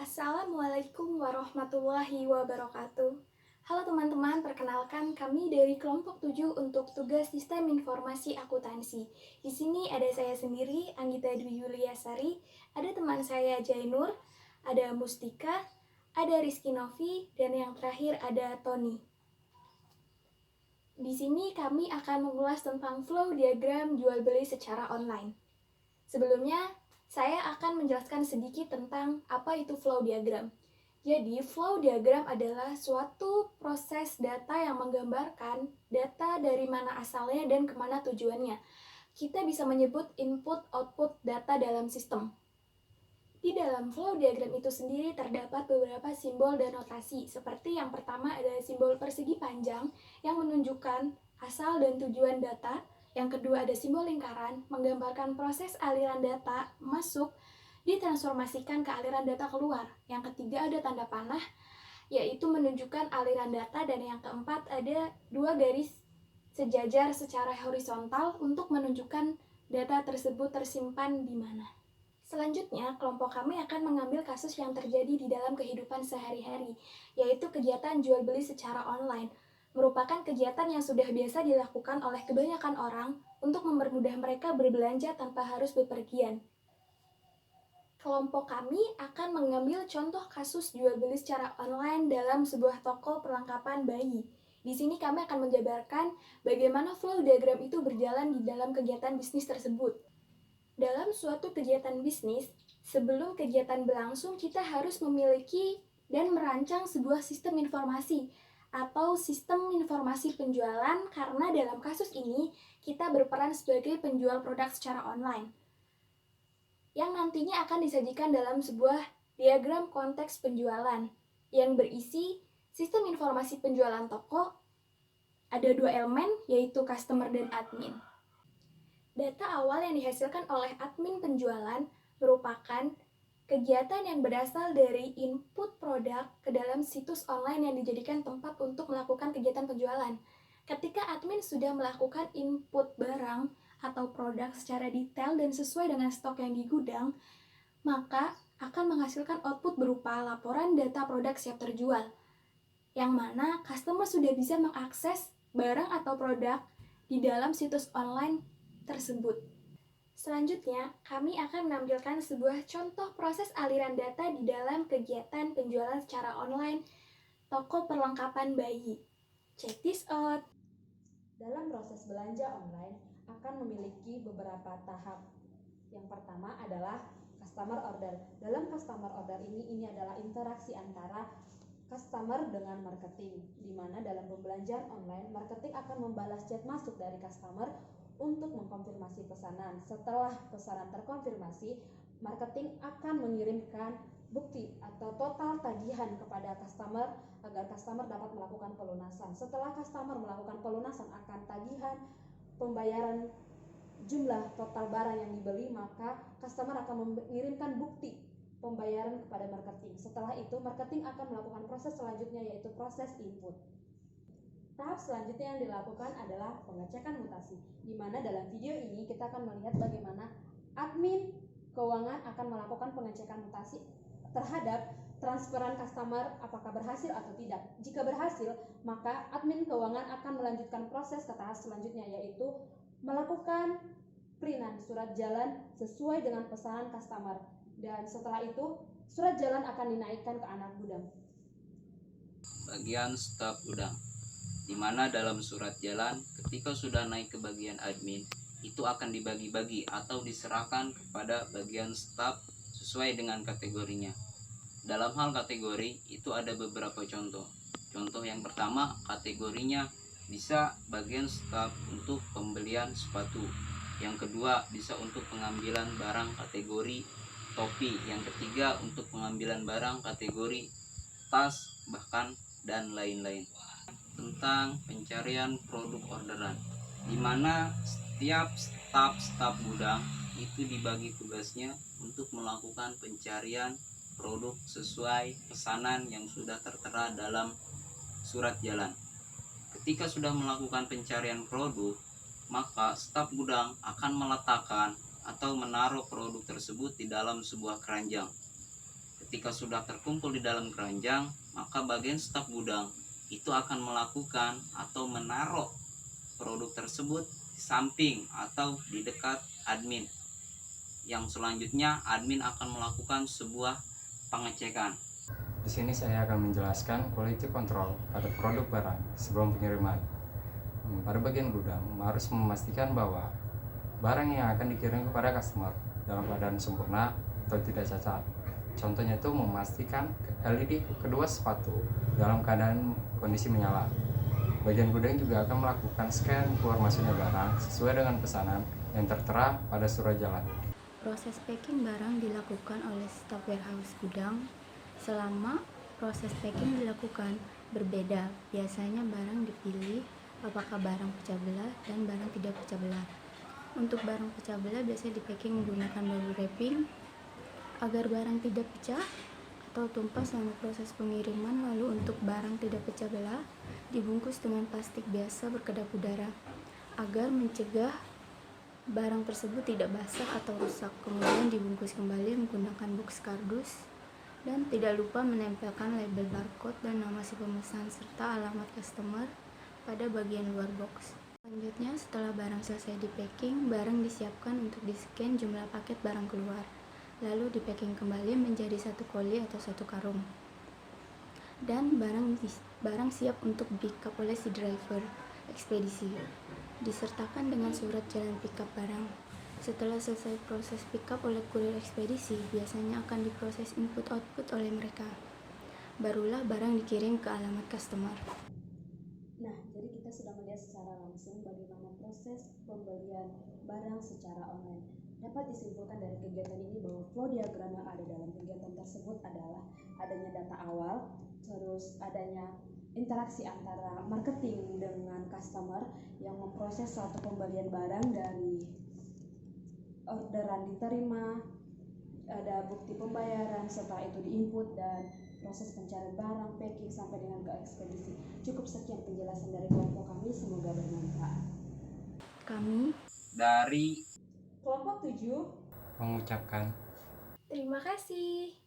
Assalamualaikum warahmatullahi wabarakatuh. Halo teman-teman, perkenalkan kami dari kelompok 7 untuk tugas Sistem Informasi Akuntansi. Di sini ada saya sendiri, Anggita Dwi Yuliasari, ada teman saya Jainur, ada Mustika, ada Rizky Novi, dan yang terakhir ada Tony. Di sini kami akan mengulas tentang flow diagram jual beli secara online. Sebelumnya, saya akan menjelaskan sedikit tentang apa itu flow diagram. Jadi, flow diagram adalah suatu proses data yang menggambarkan data dari mana asalnya dan kemana tujuannya. Kita bisa menyebut input-output data dalam sistem. Di dalam flow diagram itu sendiri terdapat beberapa simbol dan notasi, seperti yang pertama ada simbol persegi panjang yang menunjukkan asal dan tujuan data. Yang kedua ada simbol lingkaran, menggambarkan proses aliran data masuk ditransformasikan ke aliran data keluar. Yang ketiga ada tanda panah, yaitu menunjukkan aliran data. Dan yang keempat ada dua garis sejajar secara horizontal untuk menunjukkan data tersebut tersimpan di mana. Selanjutnya, kelompok kami akan mengambil kasus yang terjadi di dalam kehidupan sehari-hari, yaitu kegiatan jual beli secara online. Merupakan kegiatan yang sudah biasa dilakukan oleh kebanyakan orang untuk mempermudah mereka berbelanja tanpa harus bepergian. Kelompok kami akan mengambil contoh kasus jual beli secara online dalam sebuah toko perlengkapan bayi. Di sini kami akan menjabarkan bagaimana flow diagram itu berjalan di dalam kegiatan bisnis tersebut. Dalam suatu kegiatan bisnis, sebelum kegiatan berlangsung, kita harus memiliki dan merancang sebuah sistem informasi atau sistem informasi penjualan, karena dalam kasus ini kita berperan sebagai penjual produk secara online yang nantinya akan disajikan dalam sebuah diagram konteks penjualan yang berisi sistem informasi penjualan toko. Ada dua elemen, yaitu customer dan admin. Data awal yang dihasilkan oleh admin penjualan merupakan kegiatan yang berasal dari input produk ke dalam situs online yang dijadikan tempat untuk melakukan kegiatan penjualan. Ketika admin sudah melakukan input barang atau produk secara detail dan sesuai dengan stok yang di gudang, maka akan menghasilkan output berupa laporan data produk siap terjual, yang mana customer sudah bisa mengakses barang atau produk di dalam situs online tersebut. Selanjutnya, kami akan menampilkan sebuah contoh proses aliran data di dalam kegiatan penjualan secara online toko perlengkapan bayi. Check this out. Dalam proses belanja online akan memiliki beberapa tahap. Yang pertama adalah customer order. Dalam customer order ini adalah interaksi antara customer dengan marketing, di mana dalam pembelanjaan online, marketing akan membalas chat masuk dari customer untuk mengkonfirmasi pesanan. Setelah pesanan terkonfirmasi, marketing akan mengirimkan bukti atau total tagihan kepada customer agar customer dapat melakukan pelunasan. Setelah customer melakukan pelunasan akan tagihan pembayaran jumlah total barang yang dibeli, maka customer akan mengirimkan bukti pembayaran kepada marketing. Setelah itu, marketing akan melakukan proses selanjutnya, yaitu proses input. Tahap selanjutnya yang dilakukan adalah pengecekan mutasi, di mana dalam video ini kita akan melihat bagaimana admin keuangan akan melakukan pengecekan mutasi terhadap transferan customer apakah berhasil atau tidak. Jika berhasil, maka admin keuangan akan melanjutkan proses ke tahap selanjutnya, yaitu melakukan printan surat jalan sesuai dengan pesanan customer. Dan setelah itu, surat jalan akan dinaikkan ke anak gudang. Bagian staf gudang, di mana dalam surat jalan ketika sudah naik ke bagian admin, itu akan dibagi-bagi atau diserahkan kepada bagian staf sesuai dengan kategorinya. Dalam hal kategori itu ada beberapa contoh. Contoh yang pertama, kategorinya bisa bagian staf untuk pembelian sepatu. Yang kedua bisa untuk pengambilan barang kategori topi. Yang ketiga untuk pengambilan barang kategori tas, bahkan dan lain-lain. Tentang pencarian produk orderan, di mana setiap staf gudang itu dibagi tugasnya untuk melakukan pencarian produk sesuai pesanan yang sudah tertera dalam surat jalan. Ketika sudah melakukan pencarian produk, maka staf gudang akan meletakkan atau menaruh produk tersebut di dalam sebuah keranjang. Ketika sudah terkumpul di dalam keranjang, maka bagian staf gudang itu akan melakukan atau menaruh produk tersebut di samping atau di dekat admin. Yang selanjutnya admin akan melakukan sebuah pengecekan. Di sini saya akan menjelaskan quality control pada produk barang sebelum pengiriman. Pada bagian gudang harus memastikan bahwa barang yang akan dikirim kepada customer dalam keadaan sempurna atau tidak cacat. Contohnya itu memastikan LED kedua sepatu dalam keadaan kondisi menyala. Bagian gudang juga akan melakukan scan keluar masuknya barang sesuai dengan pesanan yang tertera pada surat jalan. Proses packing barang dilakukan oleh staf warehouse gudang. Selama proses packing dilakukan berbeda, biasanya barang dipilih apakah barang pecah belah dan barang tidak pecah belah. Untuk barang pecah belah biasanya di-packing menggunakan bubble wrapping agar barang tidak pecah atau tumpah selama proses pengiriman. Lalu untuk barang tidak pecah belah dibungkus dengan plastik biasa berkedap udara agar mencegah barang tersebut tidak basah atau rusak. Kemudian dibungkus kembali menggunakan box kardus dan tidak lupa menempelkan label barcode dan nama si pemesan serta alamat customer pada bagian luar box. Selanjutnya, setelah barang selesai di-packing, barang disiapkan untuk di-scan jumlah paket barang keluar, lalu di-packing kembali menjadi satu koli atau satu karung. Dan barang siap untuk di-pick-up oleh si driver ekspedisi, disertakan dengan surat jalan pick-up barang. Setelah selesai proses pick-up oleh kurir ekspedisi, biasanya akan diproses input-output oleh mereka. Barulah barang dikirim ke alamat customer. Nah, jadi kita sudah melihat secara langsung bagaimana proses pembelian barang secara online. Dapat disimpulkan dari kegiatan ini bahwa flow diagram yang ada dalam kegiatan tersebut adalah adanya data awal, terus adanya interaksi antara marketing dengan customer yang memproses suatu pembelian barang dari orderan diterima, ada bukti pembayaran, setelah itu diinput dan proses pencarian barang, packing sampai dengan ke ekspedisi. Cukup sekian penjelasan dari kelompok kami, semoga bermanfaat. Kami Dari Kelompok 7 Mengucapkan Terima kasih.